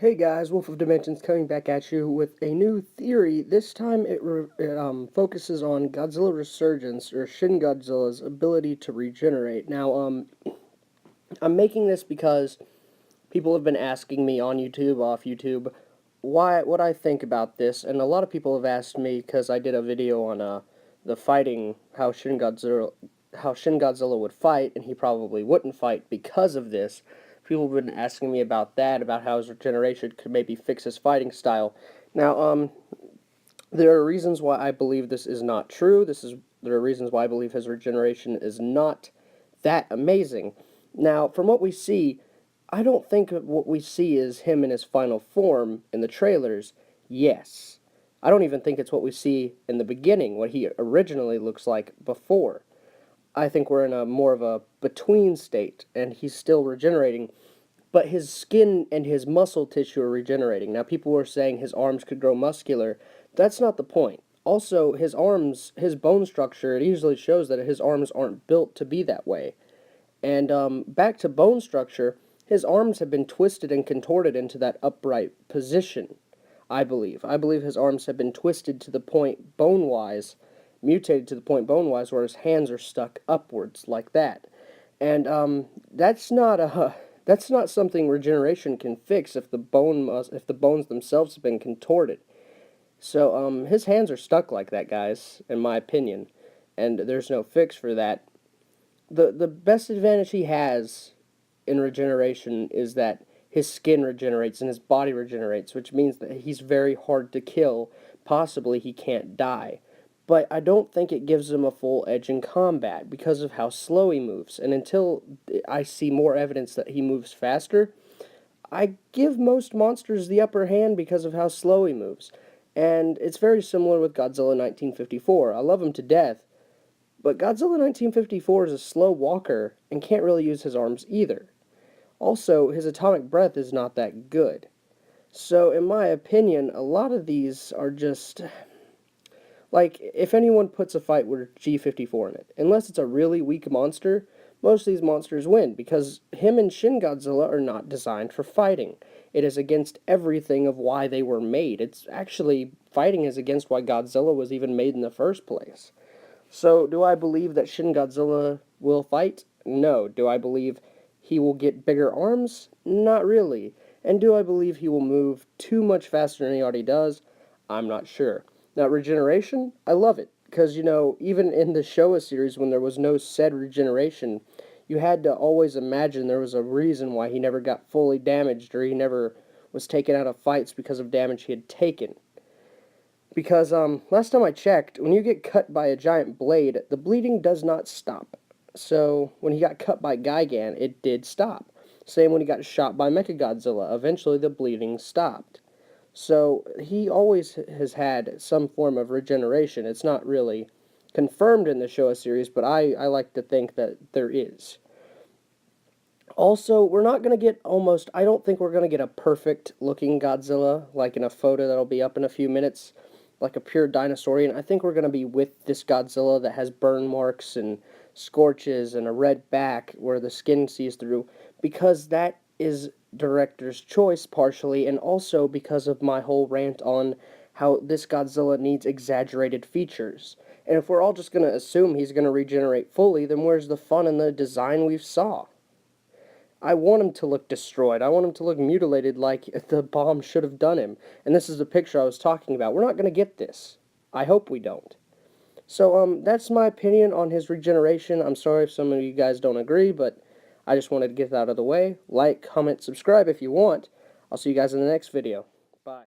Hey guys, Wolf of Dimensions coming back at you with a new theory. This time it focuses on Godzilla Resurgence, or Shin Godzilla's ability to regenerate. Now, I'm making this because people have been asking me on YouTube, off YouTube, what I think about this, and a lot of people have asked me because I did a video on the fighting, how Shin Godzilla would fight, and he probably wouldn't fight because of this. People have been asking me about that, about how his regeneration could maybe fix his fighting style. Now, there are reasons why I believe this is not true. There are reasons why I believe his regeneration is not that amazing. Now, from what we see, I don't think what we see is him in his final form in the trailers. Yes. I don't even think it's what we see in the beginning, what he originally looks like before. I think we're in a more of a between state, and he's still regenerating, but his skin and his muscle tissue are regenerating. Now, people were saying his arms could grow muscular. That's not the point. Also, his arms, his bone structure, it easily shows that his arms aren't built to be that way. And back to bone structure, his arms have been twisted and contorted into that upright position, I believe. I believe his arms have been twisted to the point bone-wise, mutated to the point bone-wise, where his hands are stuck upwards like that. And that's not something regeneration can fix if the bones themselves have been contorted. So his hands are stuck like that, guys, in my opinion, and there's no fix for that. The best advantage he has in regeneration is that his skin regenerates and his body regenerates, which means that he's very hard to kill. Possibly he can't die. But I don't think it gives him a full edge in combat because of how slow he moves. And until I see more evidence that he moves faster, I give most monsters the upper hand because of how slow he moves. And it's very similar with Godzilla 1954. I love him to death, but Godzilla 1954 is a slow walker and can't really use his arms either. Also, his atomic breath is not that good. So, in my opinion, a lot of these are just like, if anyone puts a fight with G54 in it, unless it's a really weak monster, most of these monsters win, because him and Shin Godzilla are not designed for fighting. It is against everything of why they were made. It's actually, fighting is against why Godzilla was even made in the first place. So, do I believe that Shin Godzilla will fight? No. Do I believe he will get bigger arms? Not really. And do I believe he will move too much faster than he already does? I'm not sure. Now, regeneration, I love it, because, even in the Showa series, when there was no said regeneration, you had to always imagine there was a reason why he never got fully damaged, or he never was taken out of fights because of damage he had taken. Because, last time I checked, when you get cut by a giant blade, the bleeding does not stop. So, when he got cut by Gigan, it did stop. Same when he got shot by Mechagodzilla, eventually the bleeding stopped. So, he always has had some form of regeneration. It's not really confirmed in the Showa series, but I like to think that there is. Also, we're not going to get I don't think we're going to get a perfect looking Godzilla, like in a photo that'll be up in a few minutes, like a pure dinosaurian. I think we're going to be with this Godzilla that has burn marks and scorches and a red back where the skin sees through, because that is director's choice partially, and also because of my whole rant on how this Godzilla needs exaggerated features. And if we're all just going to assume he's going to regenerate fully, then where's the fun in the design we've saw? I want him to look destroyed. I want him to look mutilated like the bomb should have done him. And this is the picture I was talking about. We're not going to get this. I hope we don't. So, that's my opinion on his regeneration. I'm sorry if some of you guys don't agree, but I just wanted to get that out of the way. Like, comment, subscribe if you want. I'll see you guys in the next video.